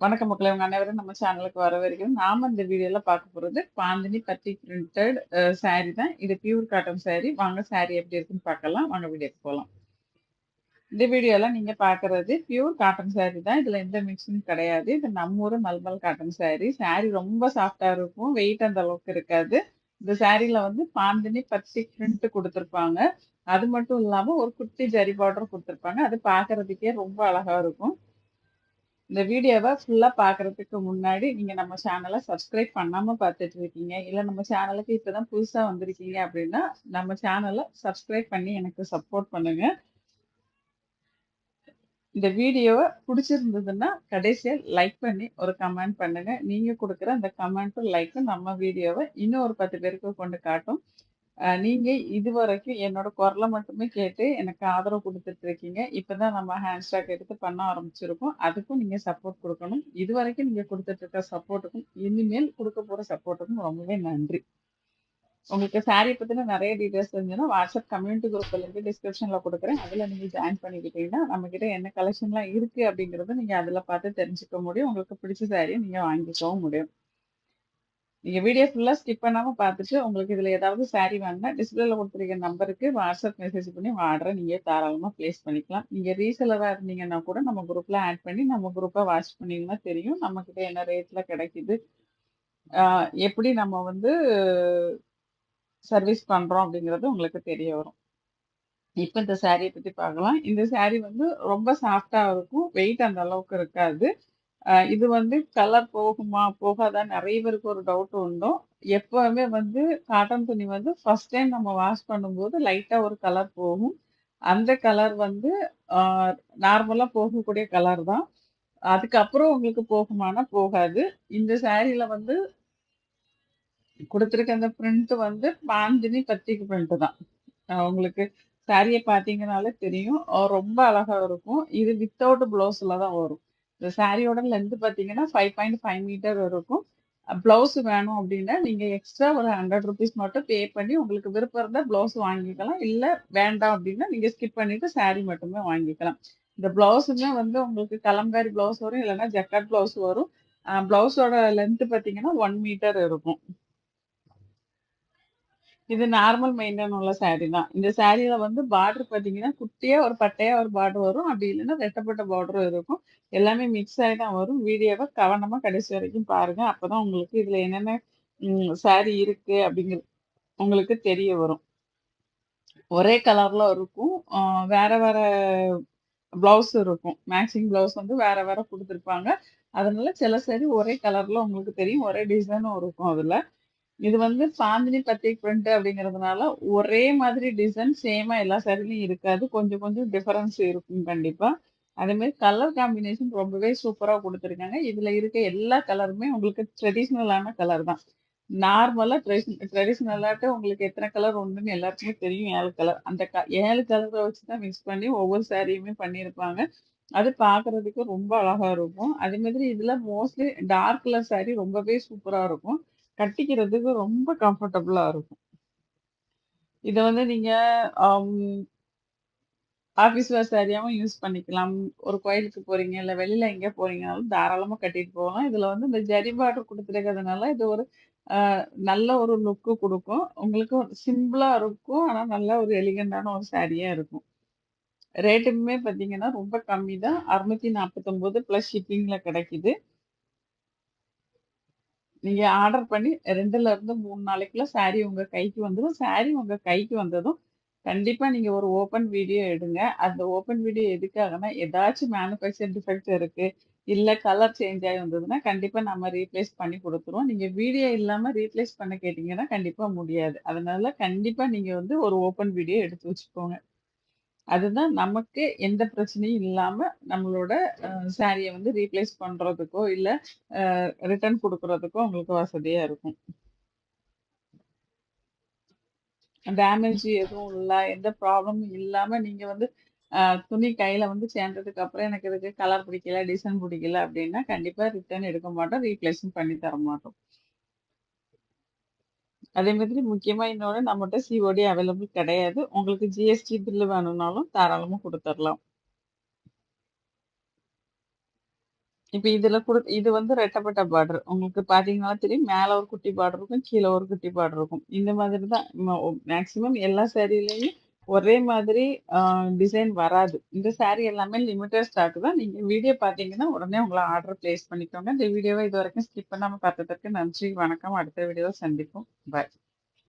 வணக்கம் மக்களே! உங்க அனைவரும் நம்ம சேனலுக்கு வரவேற்கிறோம். நாம இந்த வீடியோல பார்க்க போறது பாந்தினி பத்தி பிரிண்டட் சாரி தான். இது பியூர் காட்டன் சாரி. வாங்க சாரி எப்படி இருக்குன்னு பார்க்கலாம். வாங்க வீடியோக்கு போலாம். இந்த வீடியோல நீங்க பார்க்குறது பியூர் காட்டன் சாரி தான். இதுல எந்த மிக்ஸிங் கிடையாது. இது நம்ம ஊரு மல்மல் காட்டன் சாரி. சாரி ரொம்ப சாஃப்ட்டா இருக்கும். வெயிட் அந்த அளவுக்கு இருக்காது. இந்த சாரில வந்து பாந்தினி பத்தி பிரிண்ட் குடுத்துருப்பாங்க. அது மட்டும் இல்லாம ஒரு குட்டி ஜரி பார்டர் குடுத்துருப்பாங்க. அது பார்க்கறதுக்கே ரொம்ப அழகா இருக்கும். இந்த வீடியோவ ஃபுல்லா பார்க்கறதுக்கு முன்னாடி, நீங்க நம்ம சேனல சப்ஸ்கிரைப் பண்ணாம பார்த்துட்டு இருக்கீங்க. இல்ல நம்ம சேனலுக்கு இப்ப தான் புதுசா வந்திருக்கீங்க அப்படின்னா, நம்ம சேனல சப்ஸ்கிரைப் பண்ணி எனக்கு சப்போர்ட் பண்ணுங்க. இந்த வீடியோவ புடிச்சிருந்ததுன்னா, கடைசியா லைக் பண்ணி ஒரு கமெண்ட் பண்ணுங்க. நீங்க குடுக்குற அந்த கமெண்ட்டும், லைக்கும் நம்ம வீடியோவ இன்னும் ஒரு 10 பேருக்கு கொண்டு காட்டும். நீங்க இதுவரைக்கும் என்னோட குரல மட்டுமே கேட்டு எனக்கு ஆதரவு குடுத்துட்டு இருக்கீங்க. இப்ப தான் நம்ம ஹேண்ட்ஸ்டாக் எடுத்து பண்ண ஆரம்பிச்சிருக்கோம். அதுக்கும் நீங்க சப்போர்ட் குடுக்கணும். இதுவரைக்கும் நீங்க குடுத்துட்டு இருக்க சப்போர்ட்டுக்கும், இனிமேல் குடுக்க போற சப்போர்ட்டுக்கும் ரொம்பவே நன்றி. உங்களுக்கு சாரிய பத்தின நெறைய டீட்டெயில்ஸ் தெரிஞ்சுன்னா, வாட்ஸ்அப் கம்யூனிட்டி குரூப் லிங்க் டிஸ்கிரிப்ஷன்ல குடுக்குறேன். அதுல நீங்க ஜாயின் பண்ணிக்கிட்டீங்கன்னா, நம்மகிட்ட என்ன கலெக்ஷன்லாம் இருக்கு அப்படிங்கிறத நீங்க அதுல பார்த்து தெரிஞ்சுக்க முடியும். உங்களுக்கு பிடிச்ச சாரிய நீங்க வாங்கிக்கவும் முடியும். நீங்க வீடியோ ஃபுல்லா ஸ்கிப் பண்ணாம பார்த்துட்டு, உங்களுக்கு இதுல ஏதாவது சாரி வேணும்னா, டிஸ்பிளேல குடுத்துருக்க நம்பருக்கு வாட்ஸ்அப் மெசேஜ் பண்ணி உங்க ஆர்டர நீங்க தாராளமா பிளேஸ் பண்ணிக்கலாம். நீங்க ரீசெல்லரா இருந்தீங்கன்னா கூட நம்ம குரூப்ல ஆட் பண்ணி, நம்ம குரூப்ப வாட்ச் பண்ணீங்கன்னா தெரியும். நம்மகிட்ட என்ன ரேட்ல கிடைக்குது, ஆ எப்படி நம்ம வந்து சர்வீஸ் பண்றோம் அப்படிங்கிறது உங்களுக்கு தெரிய வரும். இப்ப இந்த சாரிய பத்தி பார்க்கலாம். இந்த சாரி வந்து ரொம்ப சாஃப்ட்டா இருக்கும். வெயிட் அந்த அளவுக்கு இருக்காது. இது வந்து கலர் போகுமா? போகாதான்னு நெறைய பேருக்கு ஒரு டவுட் உண்டும். எப்பவுமே வந்து காட்டன் துணி வந்து ஃபர்ஸ்ட் டைம் நம்ம வாஷ் பண்ணும்போது லைட்டா ஒரு கலர் போகும். அந்த கலர் வந்து ஆ நார்மலா போகக்கூடிய கலர் தான். அதுக்கப்புறம் உங்களுக்கு போகுமான்னா போகாது. இந்த சாரீல வந்து குடுத்திருக்க அந்த பிரிண்ட் வந்து பாந்தினி பத்திக் பிரிண்ட் தான். உங்களுக்கு சாரிய பார்த்தீங்கனாலே தெரியும். ரொம்ப அழகா இருக்கும். இது வித்தவுட் ப்ளவுஸ்ல தான் வரும். இந்த சாரியோட லென்த் பார்த்தீங்கன்னா, 5.5 மீட்டர் இருக்கும். ப்ளவுஸ் வேணும் அப்டின்னா, நீங்க எக்ஸ்ட்ரா ஒரு ₹100 மட்டும் பே பண்ணி, உங்களுக்கு விருப்பம் இருந்தா ப்ளவுஸ் வாங்கிக்கலாம். இல்ல வேண்டாம் அப்டின்னா, நீங்க ஸ்கிப் பண்ணிட்டு சாரி மட்டுமே வாங்கிக்கலாம். இந்த ப்ளவுஸுமே வந்து உங்களுக்கு கலம்காரி ப்ளவுஸ் வரும். இல்லன்னா ஜக்கார்ட் ப்ளவுஸ் வரும். ப்ளவுஸோட லென்த் பார்த்தீங்கன்னா, 1 மீட்டர் இருக்கும். இது நார்மல் மெயின்டெயின் உள்ள சாரி தான். இந்த சாரில வந்து பார்டர் பார்த்தீங்கன்னா, குட்டியா ஒரு பட்டையா ஒரு பார்டர் வரும். அப்படி இல்லன்னா ரெட்டப்பட்ட பார்டரும் இருக்கும். எல்லாமே மிக்ஸ் ஆயி தான் வரும். வீடியோவ கவனமா கடைசி வரைக்கும் பாருங்க. அப்பதான் உங்களுக்கு இதுல என்னென்ன சாரி இருக்கு அப்படிங்கிறது உங்களுக்கு தெரிய வரும். ஒரே கலர்ல இருக்கும். வேற வேற ப்ளவுஸ் இருக்கும். மேட்சிங் ப்ளவுஸ் வந்து வேற வேற குடுத்துருப்பாங்க. அதனால சில சாரி ஒரே கலர்ல உங்களுக்கு தெரியும். ஒரே டிசைனும் இருக்கும் அதுல. இது வந்து சாந்தினி பத்திக் பிரிண்ட் அப்படிங்கிறதுனால, ஒரே மாதிரி டிசைன் சேமா எல்லா சாரிலயும் இருக்காது. கொஞ்சம் கொஞ்சம் டிஃபரன்ஸ் இருக்கும் கண்டிப்பா. அதேமாரி கலர் காம்பினேஷன் ரொம்பவே சூப்பரா குடுத்துருக்காங்க. இதுல இருக்க எல்லா கலருமே உங்களுக்கு ட்ரெடிஷ்னலான கலர் தான். நார்மலா ட்ரெடிஷ்னலாட்ட உங்களுக்கு எத்தன கலர் உண்டுன்னு எல்லாருக்குமே தெரியும் 7 கலர். அந்த 7 கலர வச்சு தான் மிக்ஸ் பண்ணி ஒவ்வொரு சாரியுமே பண்ணியிருப்பாங்க. அது பார்க்கறதுக்கு ரொம்ப அழகா இருக்கும். அதே மாதிரி இதுல மோஸ்ட்லி டார்க் கலர் சாரி ரொம்பவே சூப்பரா இருக்கும். கட்டிக்கிறதுக்கு ரொம்ப கம்ஃபர்டபுளா இருக்கும். இத வந்து நீங்க அம் ஆஃபீஸ் வேர் சாரியாவும் யூஸ் பண்ணிக்கலாம். ஒரு கோயிலுக்கு போறீங்க, இல்ல வெளியில எங்க போறீங்கனாலும் தாராளமா கட்டிட்டு போகலாம். இதுல வந்து இந்த ஜரி பார்டர் குடுத்துருக்கிறதுனால, இது ஒரு அ நல்ல ஒரு லுக்கு குடுக்கும். உங்களுக்கு சிம்பிளா இருக்கும். ஆனா நல்ல ஒரு எலிகன்ட்டான ஒரு சாரியா இருக்கும். ரேட்டுமே பார்த்தீங்கன்னா, ரொம்ப கம்மி தான். 649 பிளஸ் ஷிப்பிங்ல கிடைக்குது. நீங்க ஆர்டர் பண்ணி 2ல இருந்து 3 நாளைக்குள்ள சாரி உங்க கைக்கு வந்துரும். சாரி உங்க கைக்கு வந்ததும், கண்டிப்பா நீங்க ஒரு ஓப்பன் வீடியோ எடுங்க. அந்த ஓப்பன் வீடியோ எதுக்காகன்னா, ஏதாச்சும் மேனுஃபேக்சர் டிஃபெக்ட் இருக்கு, இல்ல கலர் சேஞ்ச் ஆகி வந்ததுன்னா, கண்டிப்பா நம்ம ரீப்ளேஸ் பண்ணி குடுத்துருவோம். நீங்க வீடியோ இல்லாம ரீப்ளேஸ் பண்ண கேட்டீங்கன்னா, கண்டிப்பா முடியாது. அதனால கண்டிப்பா நீங்க வந்து ஒரு ஓப்பன் வீடியோ எடுத்து வச்சுக்கோங்க. அதுதான் நமக்கு எந்த பிரச்சனையும் இல்லாம நம்மளோட சாரிய வந்து ரீப்ளேஸ் பண்றதுக்கோ, இல்ல ரிட்டர்ன் குடுக்குறதுக்கோ உங்களுக்கு வசதியா இருக்கும். டேமேஜ் எதுவும் இல்ல, எந்த ப்ராப்ளமும் இல்லாம நீங்க வந்து அ துணி கையில வந்து சேர்ந்ததுக்கு அப்புறம் எனக்கு இதுக்கு கலர் பிடிக்கல, டிசைன் பிடிக்கல அப்டின்னா, கண்டிப்பா ரிட்டர்ன் எடுக்க மாட்டோம். ரீப்ளேஸும் பண்ணி தர மாட்டோம். அதே மாதிரி முக்கியமா இன்னொன்னு நம்மட்ட சிஓடி அவைலபிள் கிடையாது. உங்களுக்கு ஜிஎஸ்டி பில் வேணும்னாலும் தாராளமா குடுத்துரலாம். இப்ப இதுல இது வந்து ரெட்டப்பட்ட பார்டர். உங்களுக்கு பார்த்தீங்கனாலும் தெரியும். மேல ஒரு குட்டி பார்டர் இருக்கும். கீழ ஒரு குட்டி பார்டர் இருக்கும். இந்த மாதிரி தான் மேக்ஸிமம் எல்லா சாரீலயும் ஒரே மாதிரி அ டிசைன் வராது. இந்த சாரி எல்லாமே லிமிட்டட் ஸ்டாக் தான். நீங்க வீடியோ பார்த்தீங்கன்னா, உடனே உங்கள ஆர்டர் பிளேஸ் பண்ணிக்கோங்க. இந்த வீடியோவ இதுவரைக்கும் ஸ்கிப் பண்ணாம பார்த்ததற்கு நன்றி, வணக்கம். அடுத்த வீடியோல சந்திப்போம். பாய்.